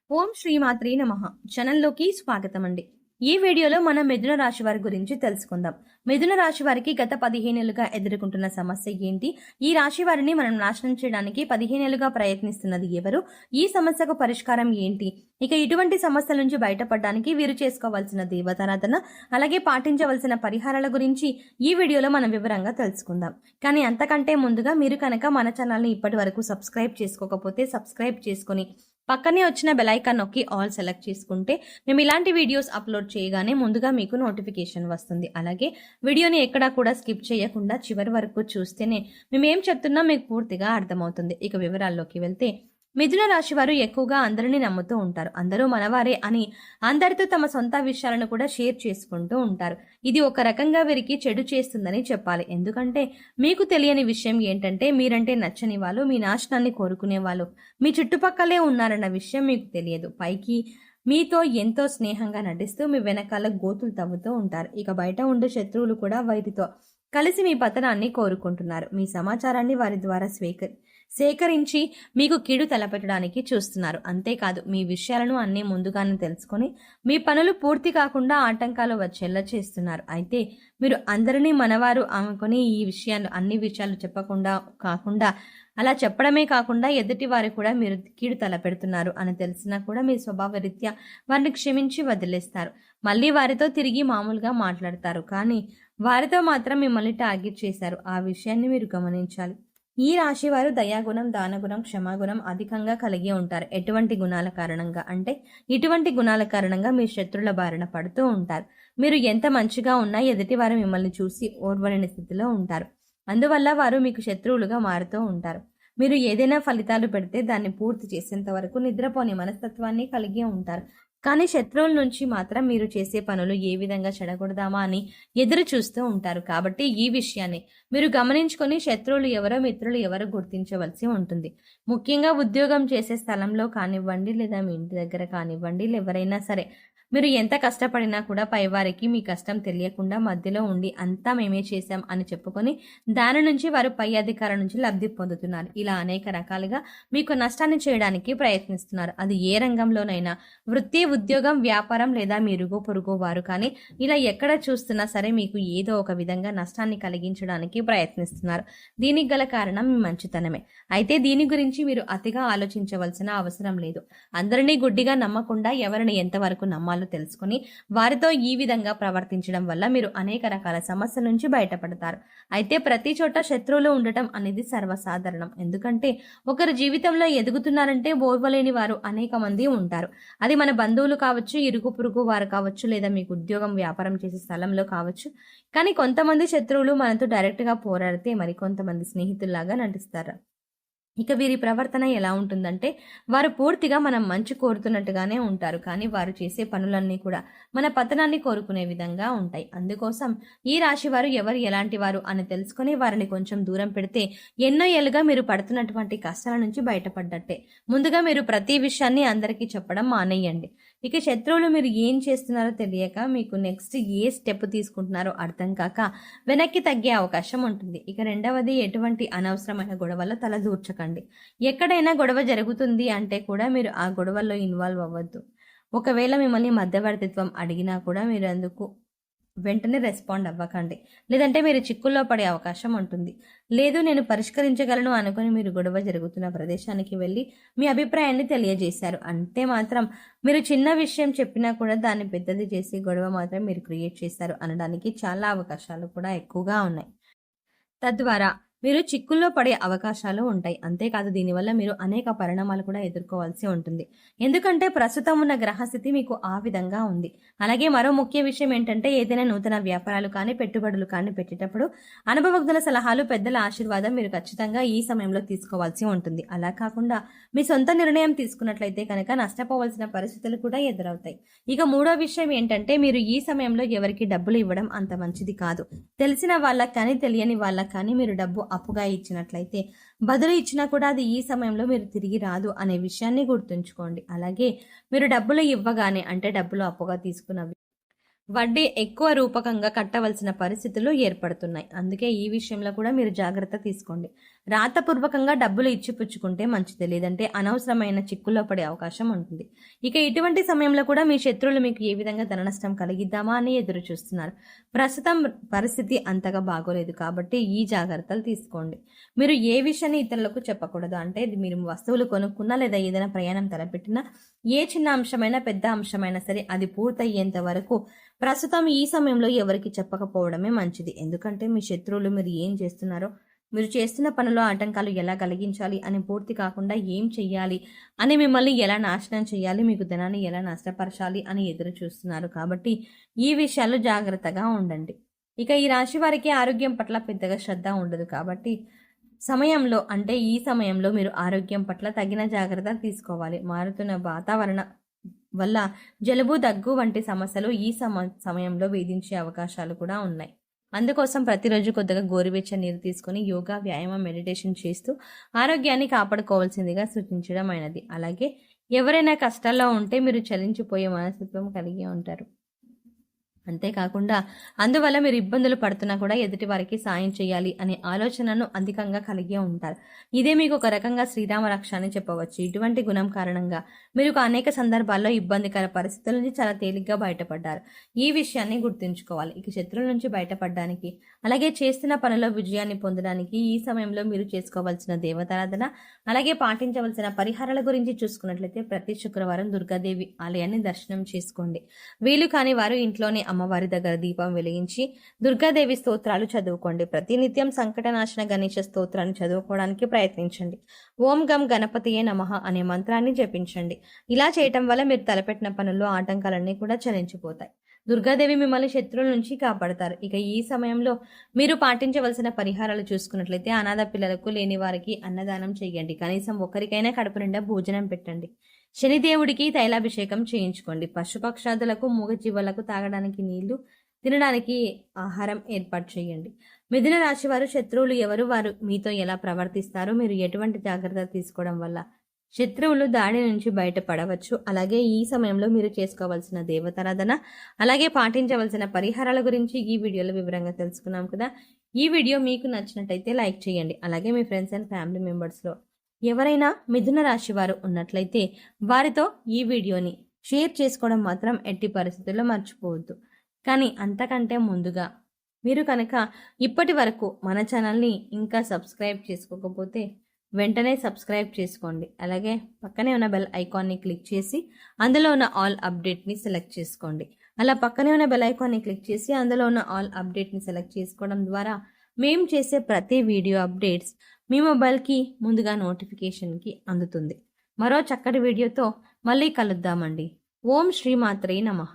ఓం శ్రీమాత్రే నమః. ఛానల్లోకి స్వాగతం అండి. ఈ వీడియోలో మనం మిథున రాశి వారి గురించి తెలుసుకుందాం. మిథున రాశి వారికి గత 15 ఏళ్లుగా ఎదుర్కొంటున్న సమస్య ఏంటి? ఈ రాశి వారిని మనం నాశనం చేయడానికి 15 ఏళ్లుగా ప్రయత్నిస్తున్నది ఎవరు? ఈ సమస్యకు పరిష్కారం ఏంటి? ఇక ఇటువంటి సమస్యల నుంచి బయటపడడానికి వీరు చేసుకోవాల్సిన దేవతారాధన, అలాగే పాటించవలసిన పరిహారాల గురించి ఈ వీడియోలో మనం వివరంగా తెలుసుకుందాం. కానీ అంతకంటే ముందుగా మీరు కనుక మన ఛానల్ని ఇప్పటి వరకు సబ్స్క్రైబ్ చేసుకోకపోతే సబ్స్క్రైబ్ చేసుకొని పక్కనే వచ్చిన బెల్ ఐకాన్ నొక్కి ఆల్ సెలెక్ట్ చేసుకుంటే మేము ఇలాంటి వీడియోస్ అప్లోడ్ చేయగానే ముందుగా మీకు నోటిఫికేషన్ వస్తుంది. అలాగే వీడియోని ఎక్కడా కూడా స్కిప్ చేయకుండా చివరి వరకు చూస్తేనే మేము ఏం చెప్తున్నా మీకు పూర్తిగా అర్థమవుతుంది. ఇక వివరాల్లోకి వెళ్తే, మిథున రాశి వారు ఎక్కువగా అందరినీ నమ్ముతూ ఉంటారు. అందరూ మనవారే అని అందరితో తమ సొంత విషయాలను కూడా షేర్ చేసుకుంటూ ఉంటారు. ఇది ఒక రకంగా వీరికి చెడు చేస్తుందని చెప్పాలి. ఎందుకంటే మీకు తెలియని విషయం ఏంటంటే, మీరంటే నచ్చని వాళ్ళు, మీ నాశనాన్ని కోరుకునే వాళ్ళు మీ చుట్టుపక్కలే ఉన్నారన్న విషయం మీకు తెలియదు. పైకి మీతో ఎంతో స్నేహంగా నటిస్తూ మీ వెనకాల గోతులు తవ్వుతూ ఉంటారు. ఇక బయట ఉండే శత్రువులు కూడా వారితో కలిసి మీ పతనాన్ని కోరుకుంటున్నారు. మీ సమాచారాన్ని వారి ద్వారా సేకరించి మీకు కీడు తలపెట్టడానికి చూస్తున్నారు. అంతేకాదు, మీ విషయాలను అన్నీ ముందుగానే తెలుసుకొని మీ పనులు పూర్తి కాకుండా ఆటంకాలు వచ్చేలా చేస్తున్నారు. అయితే మీరు అందరినీ మనవారు అనుకొని అన్ని విషయాలు కాకుండా అలా చెప్పడమే కాకుండా ఎదుటి వారు కూడా మీరు కీడు తలపెడుతున్నారు అని తెలిసినా కూడా మీ స్వభావ రీత్యా వారిని క్షమించి వదిలేస్తారు. మళ్ళీ వారితో తిరిగి మామూలుగా మాట్లాడతారు. కానీ వారితో మాత్రం మిమ్మల్ని టార్గెట్ చేశారు. ఆ విషయాన్ని మీరు గమనించాలి. ఈ రాశి వారు దయాగుణం, దానగుణం, క్షమాగుణం అధికంగా కలిగి ఉంటారు. ఇటువంటి గుణాల కారణంగా మీ శత్రుల బారిన పడుతూ ఉంటారు. మీరు ఎంత మంచిగా ఉన్నా ఎదుటి వారు మిమ్మల్ని చూసి ఓర్వలేని స్థితిలో ఉంటారు. అందువల్ల వారు మీకు శత్రువులుగా మారుతూ ఉంటారు. మీరు ఏదైనా ఫలితాలు పెడితే దాన్ని పూర్తి చేసేంత వరకు నిద్రపోని మనస్తత్వాన్ని కలిగి ఉంటారు. కానీ శత్రువుల నుంచి మాత్రం మీరు చేసే పనులు ఏ విధంగా చెడగొడదామా అని ఎదురు చూస్తూ ఉంటారు. కాబట్టి ఈ విషయాన్ని మీరు గమనించుకొని శత్రువులు ఎవరో మిత్రులు ఎవరో గుర్తించవలసి ఉంటుంది. ముఖ్యంగా ఉద్యోగం చేసే స్థలంలో కానివ్వండి, లేదా మీ ఇంటి దగ్గర కానివ్వండి, ఎవరైనా సరే మీరు ఎంత కష్టపడినా కూడా పైవారికి మీ కష్టం తెలియకుండా మధ్యలో ఉండి అంతా మేమే చేశాం అని చెప్పుకొని దాని నుంచి వారు పై అధికారం నుంచి లబ్ధి పొందుతున్నారు. ఇలా అనేక రకాలుగా మీకు నష్టాన్ని చేయడానికి ప్రయత్నిస్తున్నారు. అది ఏ రంగంలోనైనా, వృత్తి, ఉద్యోగం, వ్యాపారం లేదా మీ ఇరుగు పొరుగు వారు కానీ ఇలా ఎక్కడ చూస్తున్నా సరే మీకు ఏదో ఒక విధంగా నష్టాన్ని కలిగించడానికి ప్రయత్నిస్తున్నారు. దీనికి గల కారణం మీ మంచితనమే. అయితే దీని గురించి మీరు అతిగా ఆలోచించవలసిన అవసరం లేదు. అందరినీ గుడ్డిగా నమ్మకుండా ఎవరిని ఎంతవరకు నమ్మాలో తెలుసుకుని వారితో ఈ విధంగా ప్రవర్తించడం వల్ల మీరు అనేక రకాల సమస్యల నుంచి బయటపడతారు. అయితే ప్రతి చోట శత్రువులు ఉండటం అనేది సర్వసాధారణం. ఎందుకంటే ఒకరి జీవితంలో ఎదుగుతున్నారంటే ఓర్వలేని వారు అనేక మంది ఉంటారు. అది మన బంధువులు కావచ్చు, ఇరుగు పొరుగు వారు కావచ్చు, లేదా మీకు ఉద్యోగం, వ్యాపారం చేసే స్థలంలో కావచ్చు. కానీ కొంతమంది శత్రువులు మనతో డైరెక్ట్గా పోరాడితే మరికొంతమంది స్నేహితుల్లాగా నటిస్తారు. ఇక వీరి ప్రవర్తన ఎలా ఉంటుందంటే, వారు పూర్తిగా మనం మంచి కోరుతున్నట్టుగానే ఉంటారు. కానీ వారు చేసే పనులన్నీ కూడా మన పతనాన్ని కోరుకునే విధంగా ఉంటాయి. అందుకోసం ఈ రాశి వారు ఎవరు ఎలాంటి వారు అని తెలుసుకుని వారిని కొంచెం దూరం పెడితే ఎన్నో ఏళ్ళుగా మీరు పడుతున్నటువంటి కష్టాల నుంచి బయటపడ్డట్టే. ముందుగా మీరు ప్రతి విషయాన్ని అందరికీ చెప్పడం మానేయండి. ఇక శత్రువులు మీరు ఏం చేస్తున్నారో తెలియక, మీకు నెక్స్ట్ ఏ స్టెప్ తీసుకుంటున్నారో అర్థం కాక వెనక్కి తగ్గే అవకాశం ఉంటుంది. ఇక రెండవది, ఎటువంటి అనవసరమైన గొడవల్లో తల దూర్చకండి. ఎక్కడైనా గొడవ జరుగుతుంది అంటే కూడా మీరు ఆ గొడవల్లో ఇన్వాల్వ్ అవ్వద్దు. ఒకవేళ మిమ్మల్ని మధ్యవర్తిత్వం అడిగినా కూడా మీరు అందుకు వెంటనే రెస్పాండ్ అవ్వకండి. లేదంటే మీరు చిక్కుల్లో పడే అవకాశం ఉంటుంది. లేదు, నేను పరిష్కరించగలను అనుకుని మీరు గొడవ జరుగుతున్న ప్రదేశానికి వెళ్ళి మీ అభిప్రాయాన్ని తెలియజేశారు అంటే మాత్రం మీరు చిన్న విషయం చెప్పినా కూడా దాన్ని పెద్దది చేసి గొడవ మాత్రం మీరు క్రియేట్ చేశారు అనడానికి చాలా అవకాశాలు కూడా ఎక్కువగా ఉన్నాయి. తద్వారా మీరు చిక్కుల్లో పడే అవకాశాలు ఉంటాయి. అంతేకాదు, దీనివల్ల మీరు అనేక పరిణామాలు కూడా ఎదుర్కోవాల్సి ఉంటుంది. ఎందుకంటే ప్రస్తుతం ఉన్న గ్రహస్థితి మీకు ఆ విధంగా ఉంది. అలాగే మరో ముఖ్య విషయం ఏంటంటే, ఏదైనా నూతన వ్యాపారాలు కానీ పెట్టుబడులు కానీ పెట్టేటప్పుడు అనుభవజ్ఞుల సలహాలు, పెద్దల ఆశీర్వాదం మీరు ఖచ్చితంగా ఈ సమయంలో తీసుకోవాల్సి ఉంటుంది. అలా కాకుండా మీ సొంత నిర్ణయం తీసుకున్నట్లయితే కనుక నష్టపోవాల్సిన పరిస్థితులు కూడా ఎదురవుతాయి. ఇక మూడో విషయం ఏంటంటే, మీరు ఈ సమయంలో ఎవరికి డబ్బులు ఇవ్వడం అంత మంచిది కాదు. తెలిసిన వాళ్ళకి కానీ తెలియని వాళ్ళకి కానీ మీరు డబ్బు అప్పుగా ఇచ్చినట్లయితే బదులు ఇచ్చినా కూడా అది ఈ సమయంలో మీరు తిరిగి రాదు అనే విషయాన్ని గుర్తుంచుకోండి. అలాగే మీరు డబ్బులు ఇవ్వగానే, అంటే డబ్బులు అప్పుగా తీసుకున్నవి వడ్డీ ఎక్కువ రూపకంగా కట్టవలసిన పరిస్థితులు ఏర్పడుతున్నాయి. అందుకే ఈ విషయంలో కూడా మీరు జాగ్రత్త తీసుకోండి. రాతపూర్వకంగా డబ్బులు ఇచ్చిపుచ్చుకుంటే మంచిది, లేదంటే అనవసరమైన చిక్కుల్లో పడే అవకాశం ఉంటుంది. ఇక ఇటువంటి సమయంలో కూడా మీ శత్రువులు మీకు ఏ విధంగా ధన నష్టం కలిగిద్దామా అని ఎదురు చూస్తున్నారు. ప్రస్తుతం పరిస్థితి అంతగా బాగోలేదు కాబట్టి ఈ జాగ్రత్తలు తీసుకోండి. మీరు ఏ విషయాన్ని ఇతరులకు చెప్పకూడదు. అంటే మీరు వస్తువులు కొనుక్కున్నా లేదా ఏదైనా ప్రయాణం తలపెట్టినా ఏ చిన్న అంశమైనా పెద్ద అంశమైనా సరే అది పూర్తయ్యేంత వరకు ప్రస్తుతం ఈ సమయంలో ఎవరికి చెప్పకపోవడమే మంచిది. ఎందుకంటే మీ శత్రువులు మీరు ఏం చేస్తున్నారో, మీరు చేస్తున్న పనిలో ఆటంకాలు ఎలా కలిగించాలి అని పూర్తి కాకుండా ఏం చెయ్యాలి అని, మిమ్మల్ని ఎలా నాశనం చేయాలి, మీకు ధనాన్ని ఎలా నష్టపరచాలి అని ఎదురు చూస్తున్నారు. కాబట్టి ఈ విషయాల్లో జాగ్రత్తగా ఉండండి. ఇక ఈ రాశి వారికి ఆరోగ్యం పట్ల పెద్దగా శ్రద్ధ ఉండదు కాబట్టి ఈ సమయంలో మీరు ఆరోగ్యం పట్ల తగిన జాగ్రత్త తీసుకోవాలి. మారుతున్న వాతావరణ వల్ల జలుబు, దగ్గు వంటి సమస్యలు ఈ సమయంలో వేధించే అవకాశాలు కూడా ఉన్నాయి. అందుకోసం ప్రతిరోజు కొద్దిగా గోరువెచ్చని నీరు తీసుకొని యోగా, వ్యాయామం, మెడిటేషన్ చేస్తూ ఆరోగ్యాన్ని కాపాడుకోవాల్సిందిగా సూచించడం అయినది. అలాగే ఎవరైనా కష్టాల్లో ఉంటే మీరు చలించిపోయే మనస్తత్వం కలిగి ఉంటారు. అంతేకాకుండా అందువల్ల మీరు ఇబ్బందులు పడుతున్నా కూడా ఎదుటి వారికి సాయం చేయాలి అనే ఆలోచనను అధికంగా కలిగి ఉంటారు. ఇదే మీకు ఒక రకంగా శ్రీరామ రక్ష అని చెప్పవచ్చు. ఇటువంటి గుణం కారణంగా మీరు అనేక సందర్భాల్లో ఇబ్బందికర పరిస్థితుల నుంచి చాలా తేలిగ్గా బయటపడ్డారు. ఈ విషయాన్ని గుర్తుంచుకోవాలి. ఇక శత్రువుల నుంచి బయటపడడానికి, అలాగే చేస్తున్న పనిలో విజయాన్ని పొందడానికి ఈ సమయంలో మీరు చేసుకోవాల్సిన దేవతారాధన, అలాగే పాటించవలసిన పరిహారాల గురించి చూసుకున్నట్లయితే ప్రతి శుక్రవారం దుర్గాదేవి ఆలయాన్ని దర్శనం చేసుకోండి. వీలు కాని వారు ఇంట్లోనే అమ్మవారి దగ్గర దీపం వెలిగించి దుర్గాదేవి స్తోత్రాలు చదువుకోండి. ప్రతినిత్యం సంకటనాశన గణేశ స్తోత్రాన్ని చదువుకోవడానికి ప్రయత్నించండి. ఓం గం గణపతియే నమః అనే మంత్రాన్ని జపించండి. ఇలా చేయటం వల్ల మీరు తలపెట్టిన పనుల్లో ఆటంకాలన్నీ కూడా చలించిపోతాయి. దుర్గాదేవి మిమ్మల్ని శత్రువుల నుంచి కాపాడతారు. ఇక ఈ సమయంలో మీరు పాటించవలసిన పరిహారాలు చూసుకున్నట్లయితే అనాథ పిల్లలకు, లేని వారికి అన్నదానం చేయండి. కనీసం ఒకరికైనా కడుపు నిండా భోజనం పెట్టండి. శనిదేవుడికి తైలాభిషేకం చేయించుకోండి. పశుపక్షాదులకు, మూగజీవులకు తాగడానికి నీళ్లు, తినడానికి ఆహారం ఏర్పాటు చేయండి. మిథున రాశి వారు శత్రువులు ఎవరు, వారు మీతో ఎలా ప్రవర్తిస్తారు, మీరు ఎటువంటి జాగ్రత్తలు తీసుకోవడం వల్ల శత్రువులు దాడి నుంచి బయటపడవచ్చు. అలాగే ఈ సమయంలో మీరు చేసుకోవాల్సిన దేవతారాధన, అలాగే పాటించవలసిన పరిహారాల గురించి ఈ వీడియోలో వివరంగా తెలుసుకున్నాం కదా. ఈ వీడియో మీకు నచ్చినట్టయితే లైక్ చేయండి. అలాగే మీ ఫ్రెండ్స్ అండ్ ఫ్యామిలీ మెంబర్స్లో ఎవరైనా మిథున రాశి వారు ఉన్నట్లయితే వారితో ఈ వీడియోని షేర్ చేసుకోవడం మాత్రం ఎట్టి పరిస్థితుల్లో మర్చిపోవద్దు. కానీ అంతకంటే ముందుగా మీరు కనుక ఇప్పటి వరకు మన ఛానల్ని ఇంకా సబ్స్క్రైబ్ చేసుకోకపోతే వెంటనే సబ్స్క్రైబ్ చేసుకోండి. అలాగే పక్కనే ఉన్న బెల్ ఐకాన్ని క్లిక్ చేసి అందులో ఉన్న ఆల్ అప్డేట్ని సెలెక్ట్ చేసుకోండి. అలా పక్కనే ఉన్న బెల్ ఐకాన్ని క్లిక్ చేసి అందులో ఉన్న ఆల్ అప్డేట్ని సెలెక్ట్ చేసుకోవడం ద్వారా మేము చేసే ప్రతి వీడియో అప్డేట్స్ మీ మొబైల్కి ముందుగా నోటిఫికేషన్కి అందుతుంది. మరో చక్కటి వీడియోతో మళ్ళీ కలుద్దామండి. ఓం శ్రీమాత్రే నమః.